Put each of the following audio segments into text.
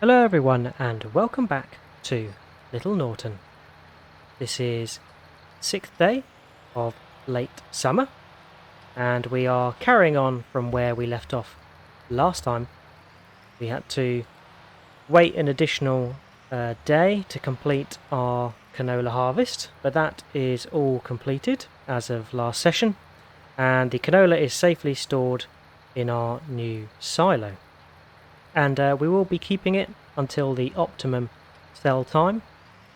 Hello everyone and welcome back to Little Norton. This is 6th day of late summer and we are carrying on from where we left off last time. We had to wait an additional day to complete our canola harvest, but that is all completed as of last session and the canola is safely stored in our new silo. And we will be keeping it until the optimum sell time,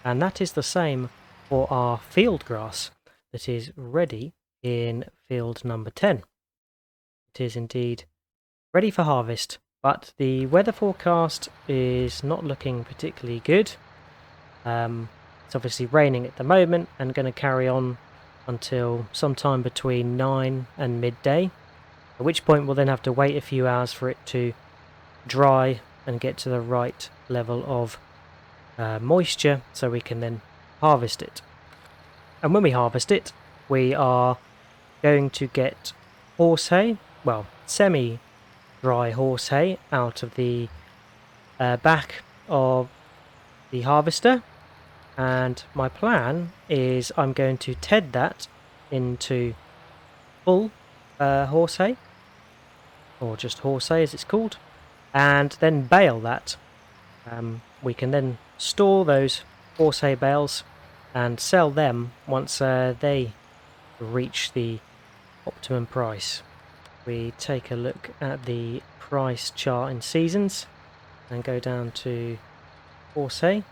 and that is the same for our field grass that is ready in field number 10. It is indeed ready for harvest, but the weather forecast is not looking particularly good. It's obviously raining at the moment and going to carry on until sometime between 9 and midday, at which point we'll then have to wait a few hours for it to dry and get to the right level of moisture so we can then harvest it. And when we harvest it, we are going to get horse hay, well, semi-dry horse hay out of the back of the harvester, and my plan is I'm going to TED that into full horse hay, or just horse hay as it's called, and then bale that. We can then store those horse hay bales and sell them once they reach the optimum price. We take a look at the price chart in seasons and go down to horse hay.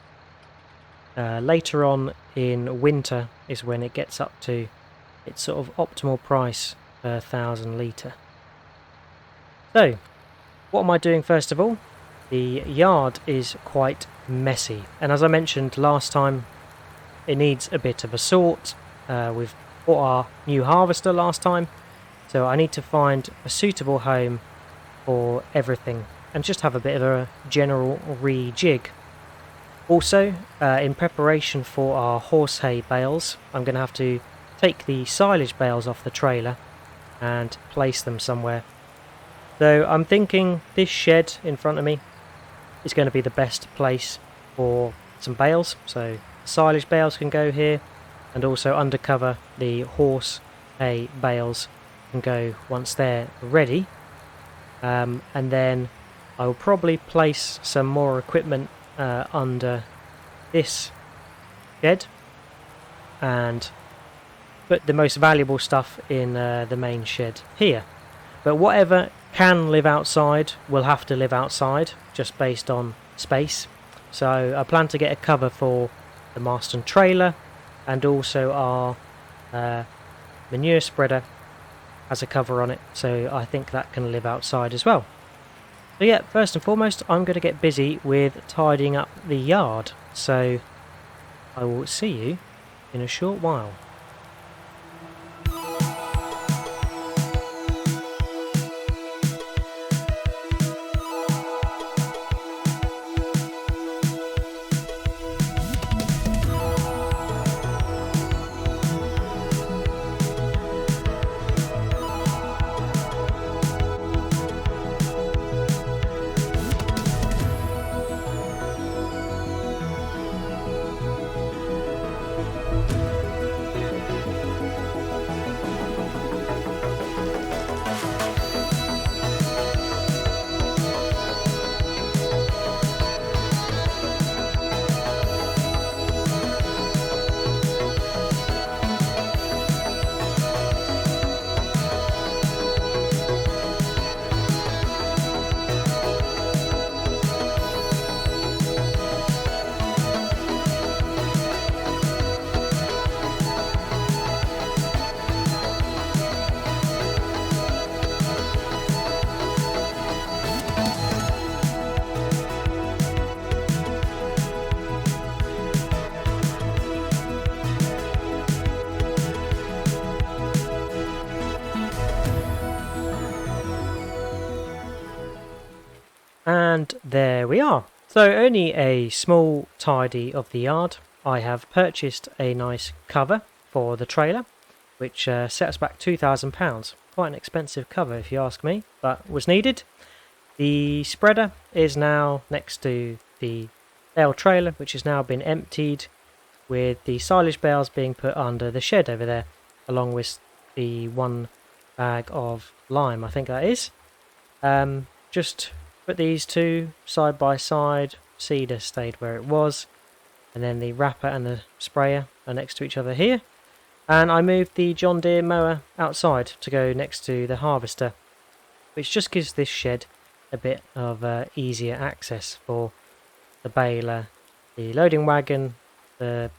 Later on in winter is when it gets up to its sort of optimal price per 1,000 litre. So, what am I doing first of all? The yard is quite messy, and as I mentioned last time, it needs a bit of a sort. We've bought our new harvester last time, so I need to find a suitable home for everything and just have a bit of a general rejig. Also, in preparation for our horse hay bales, I'm going to have to take the silage bales off the trailer and place them somewhere. So I'm thinking this shed in front of me is going to be the best place for some bales. So silage bales can go here, and also undercover the horse hay bales can go once they're ready. And then I will probably place some more equipment under this shed and put the most valuable stuff in the main shed here. But whatever can live outside will have to live outside, just based on space. So I plan to get a cover for the Marston trailer, and also our manure spreader has a cover on it, so I think that can live outside as well. So yeah, first and foremost, I'm going to get busy with tidying up the yard, so I will see you in a short while. And there we are. So only a small tidy of the yard. I have purchased a nice cover for the trailer, which set us back £2,000. Quite an expensive cover if you ask me, but was needed. The spreader is now next to the bale trailer, which has now been emptied, with the silage bales being put under the shed over there, along with the 1 bag of lime, I think that is. Just put these two side by side, seeder stayed where it was, and then the wrapper and the sprayer are next to each other here. And I moved the John Deere mower outside to go next to the harvester, which just gives this shed a bit of easier access for the baler, the loading wagon, the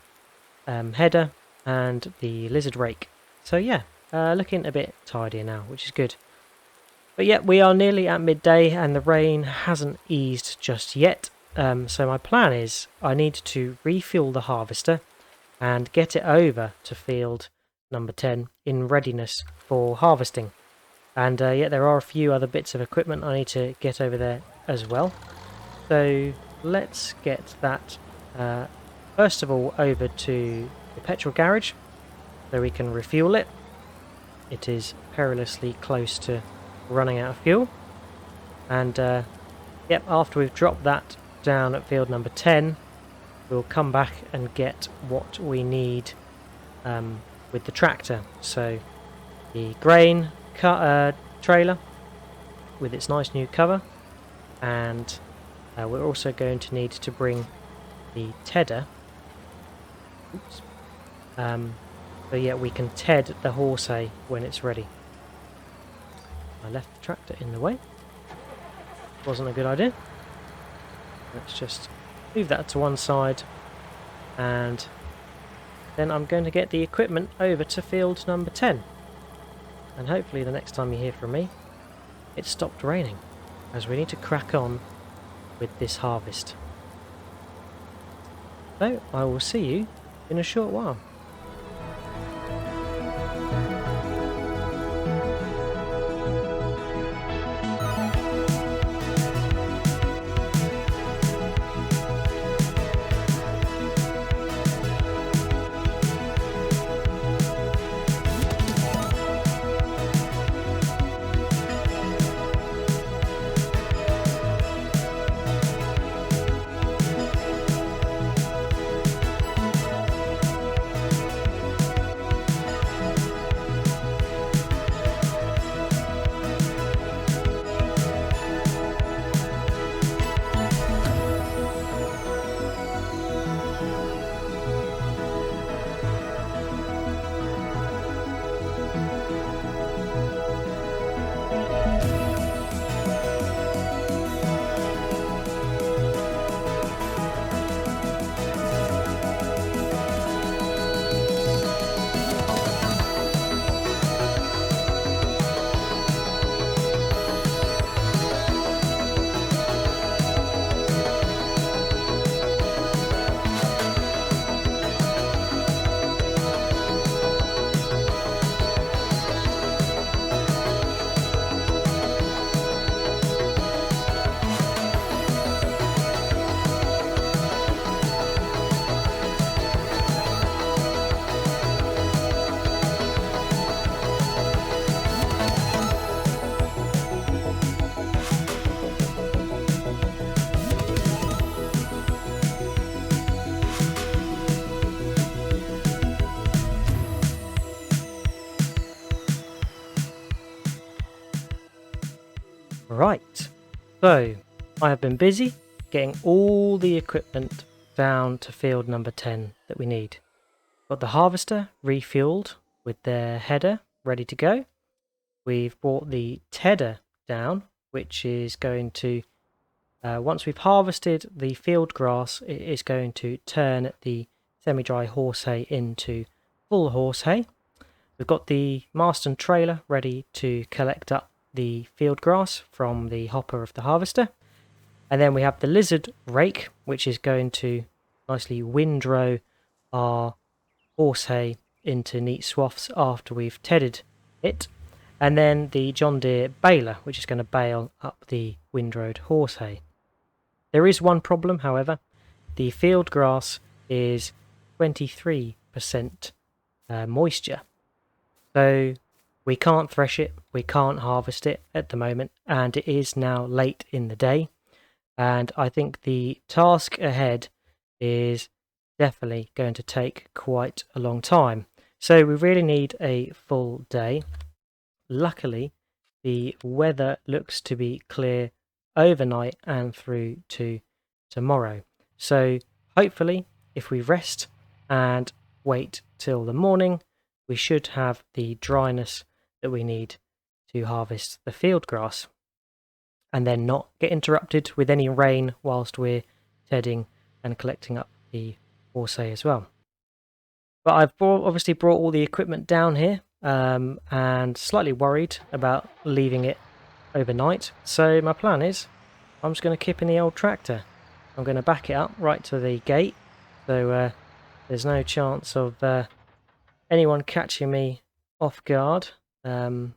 header, and the lizard rake. So yeah, looking a bit tidier now, which is good. But yeah, we are nearly at midday and the rain hasn't eased just yet. So my plan is I need to refuel the harvester and get it over to field number 10 in readiness for harvesting. And yeah, there are a few other bits of equipment I need to get over there as well. So let's get that first of all over to the petrol garage so we can refuel it. It is perilously close to running out of fuel. And yep, after we've dropped that down at field number 10, we'll come back and get what we need with the tractor. So the grain trailer with its nice new cover, and we're also going to need to bring the tedder. Oops. So yeah, we can ted the horse hay when it's ready. I left the tractor in the way. Wasn't a good idea. Let's just move that to one side, and then I'm going to get the equipment over to field number 10. And hopefully the next time you hear from me, it stopped raining, as we need to crack on with this harvest. So I will see you in a short while. Right, so I have been busy getting all the equipment down to field number 10 that we need. Got the harvester refueled with their header ready to go. We've brought the tedder down, which is going to, once we've harvested the field grass, it is going to turn the semi-dry horse hay into full horse hay. We've got the Marston trailer ready to collect up the field grass from the hopper of the harvester. And then we have the lizard rake, which is going to nicely windrow our horse hay into neat swaths after we've tedded it. And then the John Deere baler, which is going to bale up the windrowed horse hay. There is one problem, however. The field grass is 23% moisture. So We can't thresh it, we can't harvest it at the moment, and it is now late in the day. And I think the task ahead is definitely going to take quite a long time. So we really need a full day. Luckily, the weather looks to be clear overnight and through to tomorrow. So hopefully, if we rest and wait till the morning, we should have the dryness that we need to harvest the field grass, and then not get interrupted with any rain whilst we're tedding and collecting up the horse hay as well. But I've obviously brought all the equipment down here, and slightly worried about leaving it overnight. So my plan is I'm just going to kip in the old tractor. I'm going to back it up right to the gate, so there's no chance of anyone catching me off guard and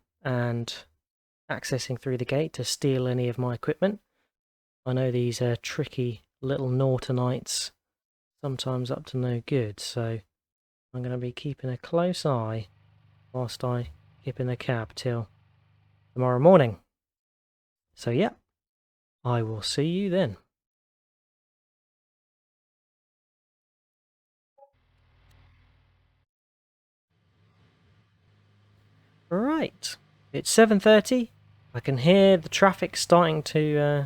accessing through the gate to steal any of my equipment. I know these tricky little Nortonites sometimes up to no good, so I'm going to be keeping a close eye whilst I kip in the cab till tomorrow morning. So yeah, I will see you then. Right, it's 7:30. I can hear the traffic starting to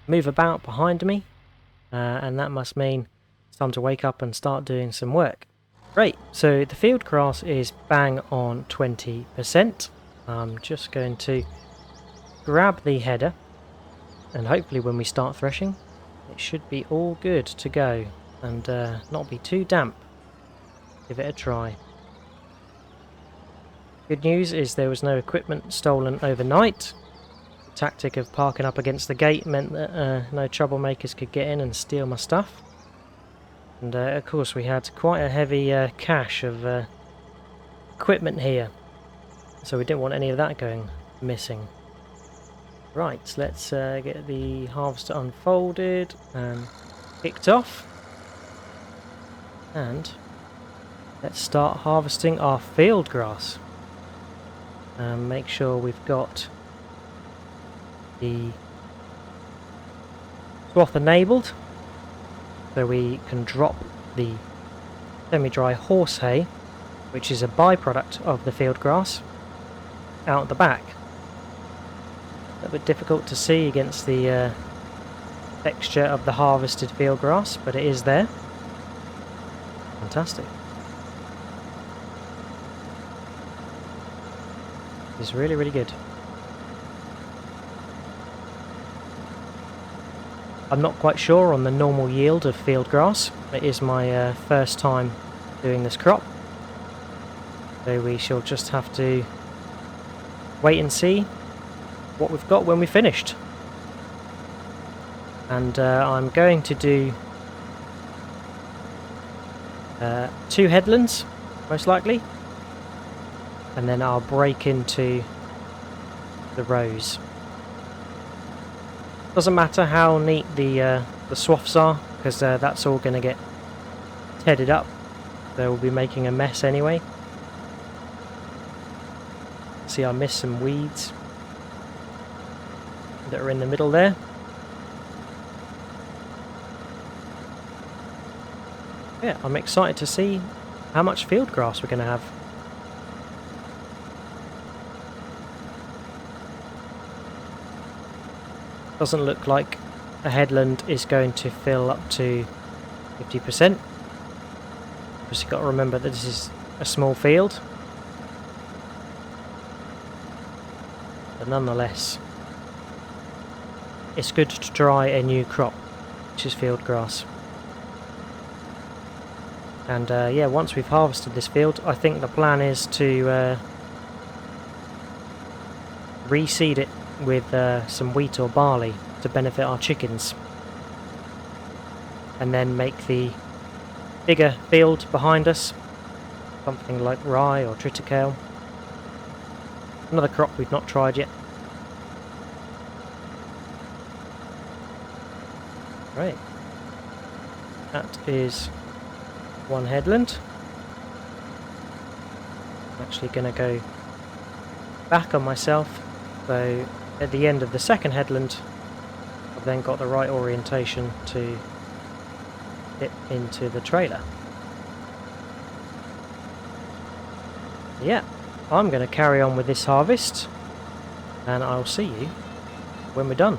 move about behind me, and that must mean it's time to wake up and start doing some work. Great, so the field grass is bang on 20%. I'm just going to grab the header, and hopefully when we start threshing it should be all good to go and not be too damp. Give it a try. Good news is there was no equipment stolen overnight. The tactic of parking up against the gate meant that no troublemakers could get in and steal my stuff. And of course we had quite a heavy cache of equipment here, so we didn't want any of that going missing. Right, let's get the harvester unfolded and kicked off, and let's start harvesting our field grass. Make sure we've got the swath enabled so we can drop the semi-dry horse hay, which is a byproduct of the field grass, out the back. A little bit difficult to see against the texture of the harvested field grass, but it is there. Fantastic. It's really, really good. I'm not quite sure on the normal yield of field grass. It is my first time doing this crop, so we shall just have to wait and see what we've got when we're finished. And I'm going to do 2 headlands, most likely, and then I'll break into the rows. Doesn't matter how neat the swaths are, because that's all going to get tedded up. So we'll be making a mess anyway. See, I missed some weeds that are in the middle there. Yeah, I'm excited to see how much field grass we're going to have. Doesn't look like a headland is going to fill up to 50%. Obviously got to remember that this is a small field. But nonetheless, it's good to try a new crop, which is field grass. And yeah, once we've harvested this field, I think the plan is to reseed it with some wheat or barley to benefit our chickens, and then make the bigger field behind us something like rye or triticale, another crop we've not tried yet. Right, that is one headland. I'm actually going to go back on myself, so at the end of the second headland I've then got the right orientation to fit into the trailer. Yeah, I'm going to carry on with this harvest, and I'll see you when we're done.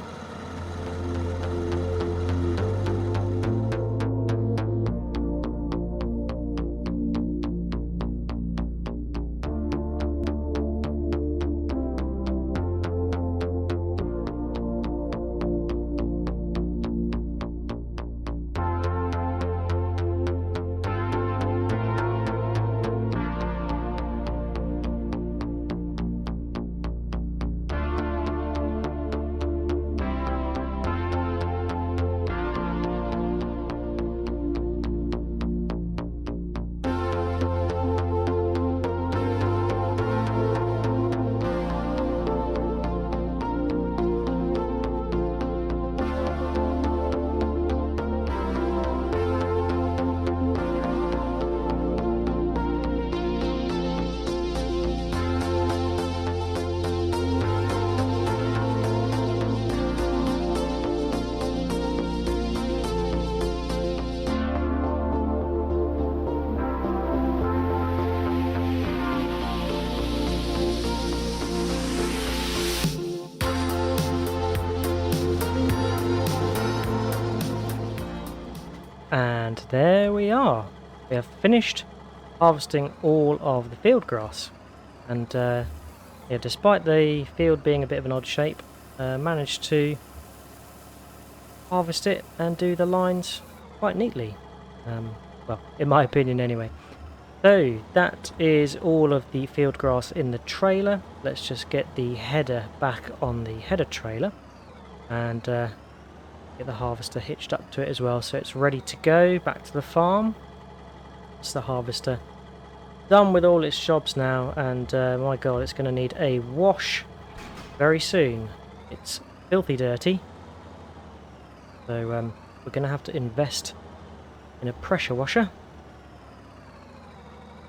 And there we are. We have finished harvesting all of the field grass, and yeah, despite the field being a bit of an odd shape, managed to harvest it and do the lines quite neatly. Well, in my opinion anyway. So that is all of the field grass in the trailer. Let's just get the header back on the header trailer and get the harvester hitched up to it as well, so it's ready to go back to the farm. It's the harvester done with all its jobs now, and my god, it's going to need a wash very soon. It's filthy dirty, so we're going to have to invest in a pressure washer.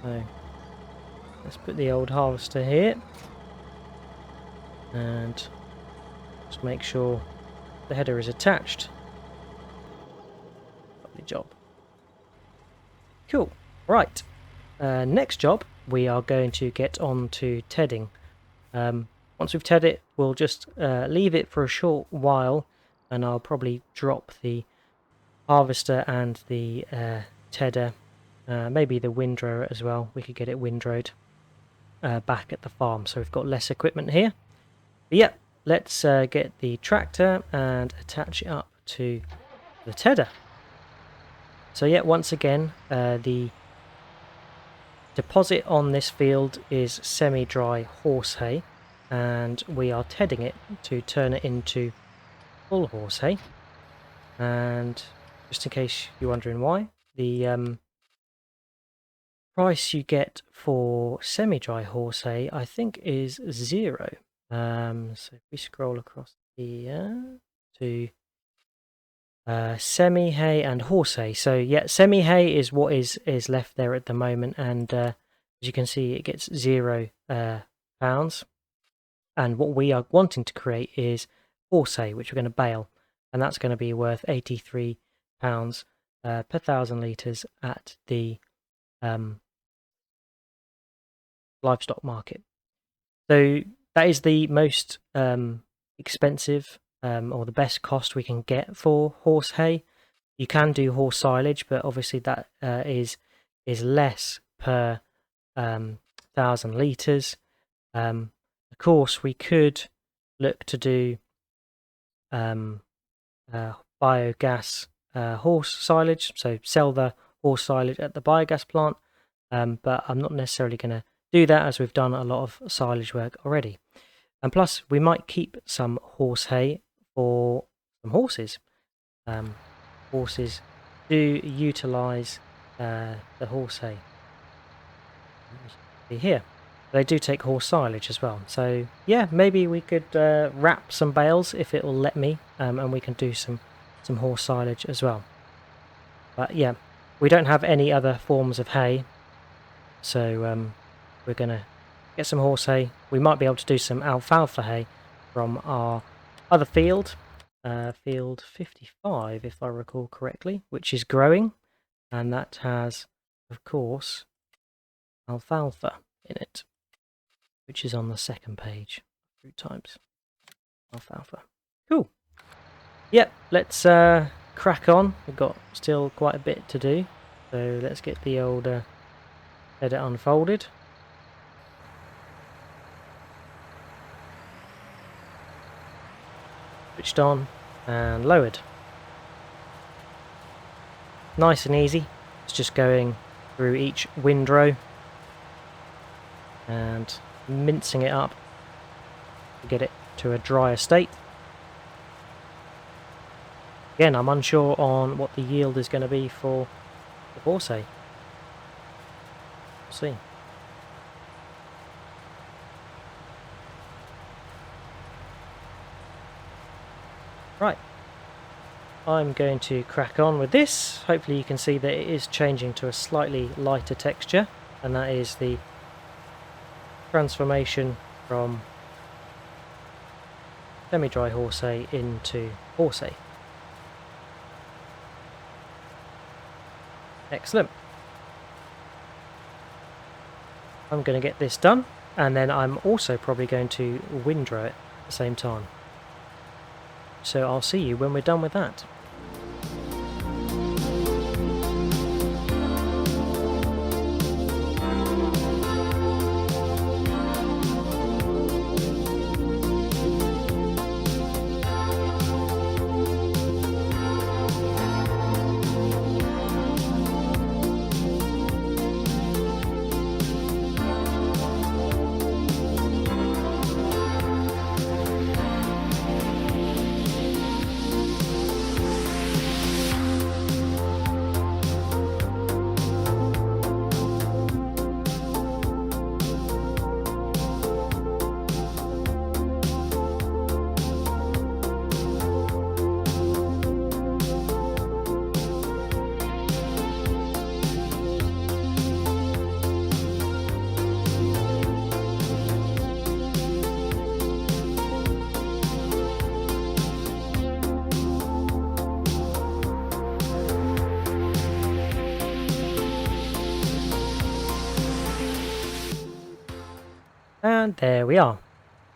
So let's put the old harvester here and just make sure the header is attached. Lovely job. Cool. Right. Next job, we are going to get on to tedding. Once we've tedded it, we'll just leave it for a short while, and I'll probably drop the harvester and the tedder, maybe the windrower as well. We could get it windrowed back at the farm, so we've got less equipment here. But yeah, let's get the tractor and attach it up to the tedder. So yeah, once again, the deposit on this field is semi-dry horse hay, and we are tedding it to turn it into full horse hay. And just in case you're wondering why, the price you get for semi-dry horse hay, I think, is 0. So if we scroll across here to semi-hay and horse hay. So yeah, semi-hay is what is left there at the moment, and as you can see, it gets £0. And what we are wanting to create is horse hay, which we're going to bale, and that's going to be worth £83 per 1,000 litres at the livestock market. So that is the most expensive or the best cost we can get for horse hay. You can do horse silage, but obviously that is less per 1,000 litres. Of course, we could look to do biogas horse silage, so sell the horse silage at the biogas plant, but I'm not necessarily going to do that, as we've done a lot of silage work already. And plus, we might keep some horse hay for some horses. Horses do utilise the horse hay. See here, they do take horse silage as well. So yeah, maybe we could wrap some bales if it will let me, and we can do some horse silage as well. But yeah, we don't have any other forms of hay, so we're gonna get some horse hay. We might be able to do some alfalfa hay from our other field, field 55 if I recall correctly, which is growing, and that has, of course, alfalfa in it, which is on the second page. Fruit types, alfalfa. Cool. Yep, let's crack on. We've got still quite a bit to do, so let's get the old header unfolded. Switched on and lowered. Nice and easy. It's just going through each windrow and mincing it up to get it to a drier state. Again, I'm unsure on what the yield is going to be for the horse hay. We'll see. Right, I'm going to crack on with this. Hopefully you can see that it is changing to a slightly lighter texture, and that is the transformation from semi-dry horse hay into horse hay. Excellent. I'm going to get this done, and then I'm also probably going to windrow it at the same time. So I'll see you when we're done with that. And there we are.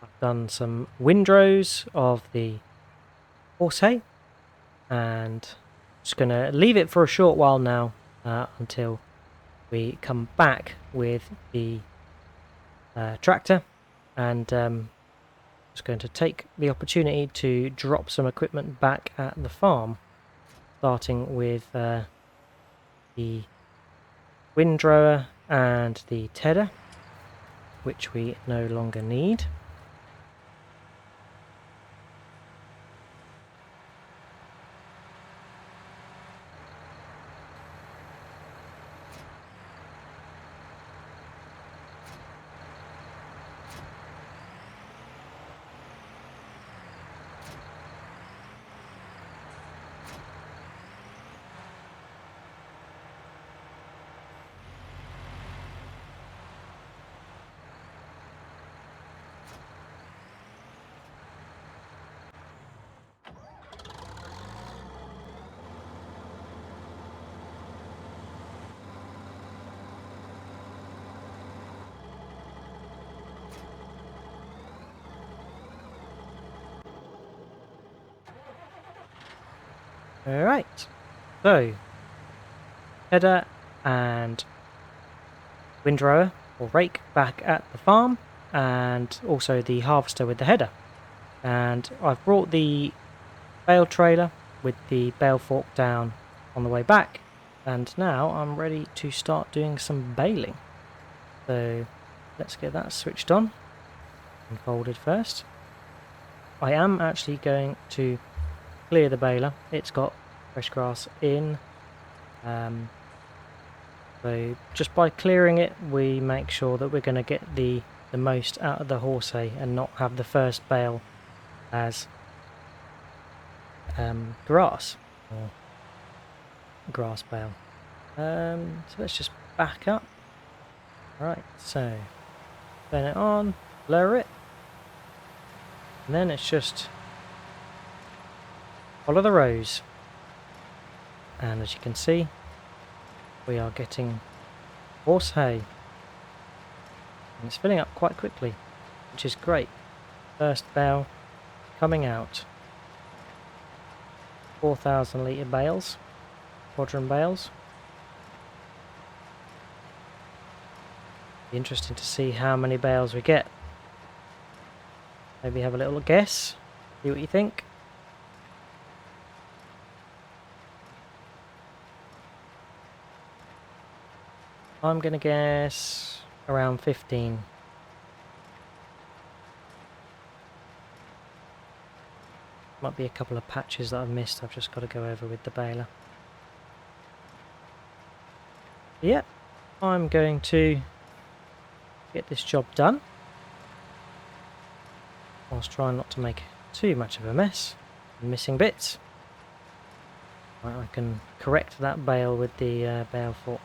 I've done some windrows of the horse hay, and just going to leave it for a short while now until we come back with the tractor, and just going to take the opportunity to drop some equipment back at the farm, starting with the windrower and the tedder, which we no longer need. Alright, so header and windrower or rake back at the farm, and also the harvester with the header. And I've brought the bale trailer with the bale fork down on the way back, and now I'm ready to start doing some baling. So let's get that switched on and folded first. I am actually going to clear the baler. It's got fresh grass in, so just by clearing it we make sure that we're going to get the most out of the horse hay and not have the first bale as grass or grass bale. So let's just back up. Right, so turn it on, lower it, and then it's just follow the rows. And as you can see, we are getting horse hay, and it's filling up quite quickly, which is great. First bale coming out. 4,000 litre bales, quadrant bales. Be interesting to see how many bales we get. Maybe have a little guess, see what you think. I'm going to guess around 15. Might be a couple of patches that I've missed, I've just got to go over with the baler. Yep, I'm going to get this job done, whilst trying not to make too much of a mess and missing bits. Right, I can correct that bale with the bale fork.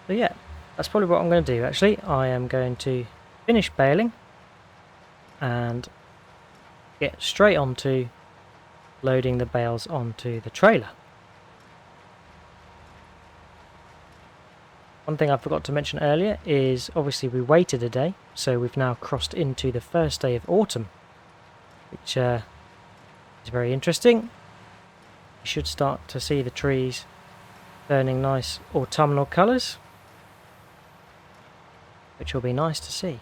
So yeah, that's probably what I'm going to do actually. I am going to finish baling and get straight onto loading the bales onto the trailer. One thing I forgot to mention earlier is obviously we waited a day, so we've now crossed into the first day of autumn, which is very interesting. You should start to see the trees turning nice autumnal colours, which will be nice to see.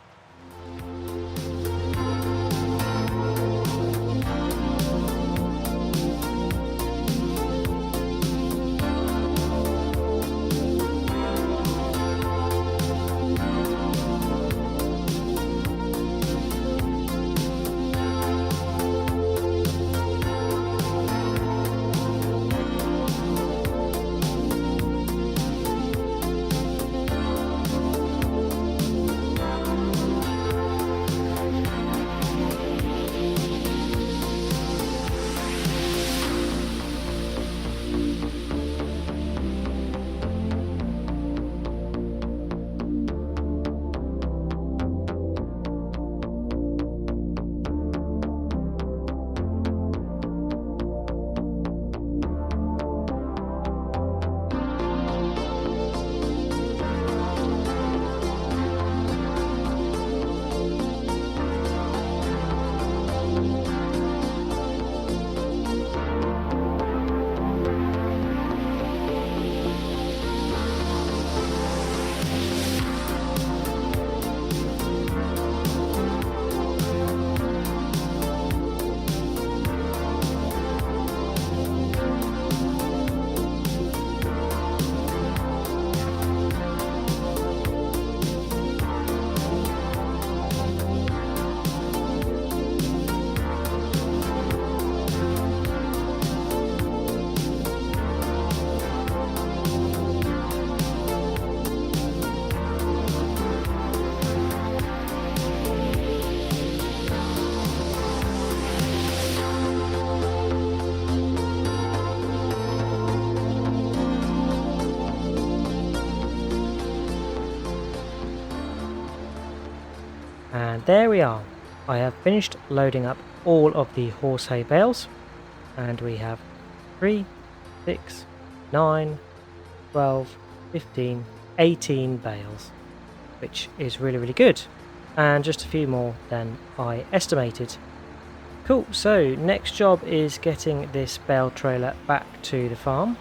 And there we are. I have finished loading up all of the horse hay bales, and we have 3, 6, 9, 12, 15, 18 bales, which is really good, and just a few more than I estimated. Cool, so next job is getting this bale trailer back to the farm.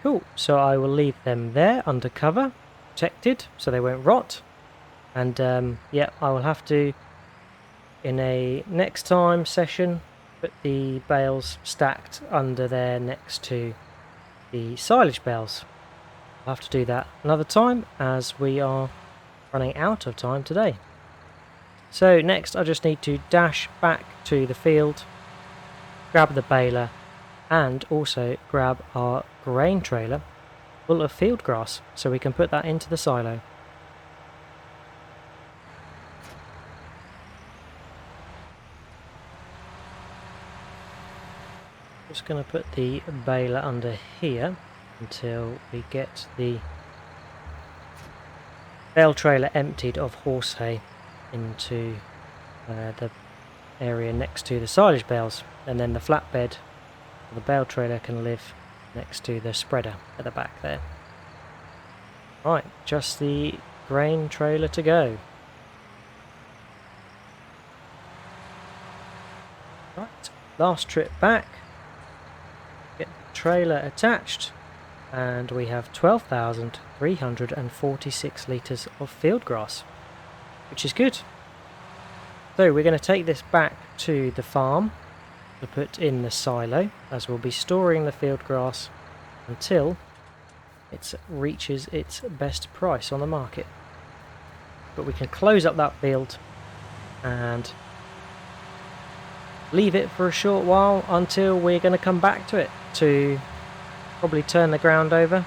Cool, so I will leave them there under cover, protected, so they won't rot. And yeah, I will have to, in a next time session, put the bales stacked under there next to the silage bales. I'll have to do that another time, as we are running out of time today. So next I just need to dash back to the field grab the baler, and also grab our grain trailer full of field grass so we can put that into the silo. Just going to put the baler under here until we get the bale trailer emptied of horse hay into the area next to the silage bales, and then the flatbed, the bale trailer, can live next to the spreader at the back there. Right, just the grain trailer to go. Right, last trip back. Get the trailer attached, and we have 12,346 litres of field grass, which is good. So we're going to take this back to the farm to put in the silo, as we'll be storing the field grass until it reaches its best price on the market. But we can close up that field and leave it for a short while until we're going to come back to it to probably turn the ground over,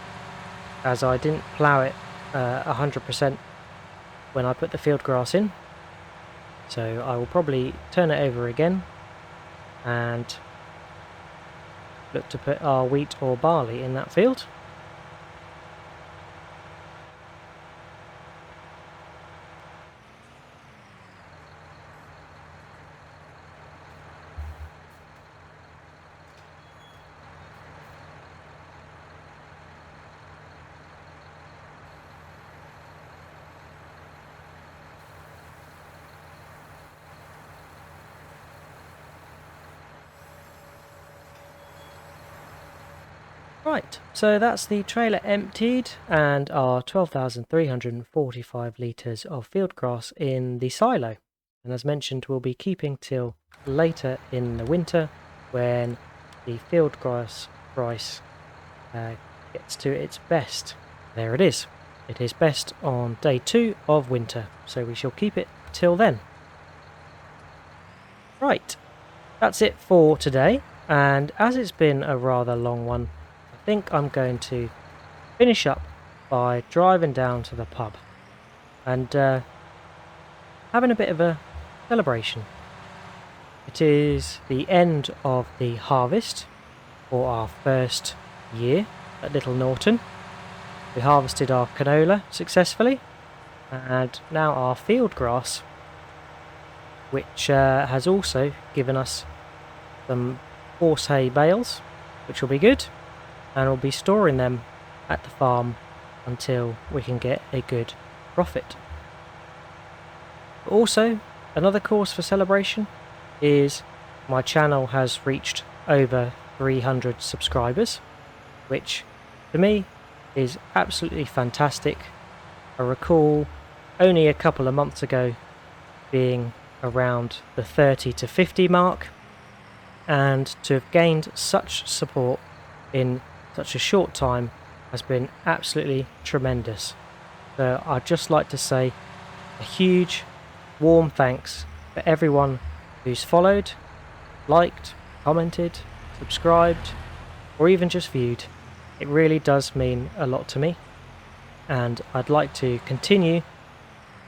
as I didn't plough it 100% when I put the field grass in. So I will probably turn it over again and look to put our wheat or barley in that field. Right, so that's the trailer emptied and our 12,345 litres of field grass in the silo. And as mentioned, we'll be keeping till later in the winter when the field grass price gets to its best. There it is. It is best on day 2 of winter, so we shall keep it till then. Right, that's it for today, and as it's been a rather long one, I think I'm going to finish up by driving down to the pub and having a bit of a celebration. It is the end of the harvest for our first year at Little Norton. We harvested our canola successfully, and now our field grass, which has also given us some horse hay bales, which will be good, and we'll be storing them at the farm until we can get a good profit. Also, another cause for celebration is my channel has reached over 300 subscribers, which to me is absolutely fantastic. I recall only a couple of months ago being around the 30 to 50 mark, and to have gained such support in such a short time has been absolutely tremendous. So I'd just like to say a huge warm thanks for everyone who's followed, liked, commented, subscribed, or even just viewed. It really does mean a lot to me, and I'd like to continue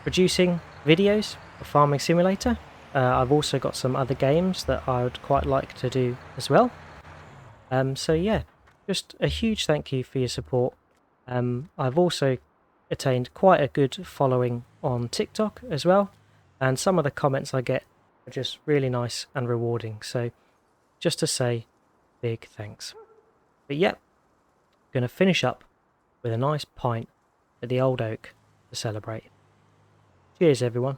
producing videos of Farming Simulator. I've also got some other games that I would quite like to do as well. So yeah, just a huge thank you for your support. I've also attained quite a good following on TikTok as well, and some of the comments I get are just really nice and rewarding. So just to say big thanks. But yeah, going to finish up with a nice pint at the Old Oak to celebrate. Cheers everyone.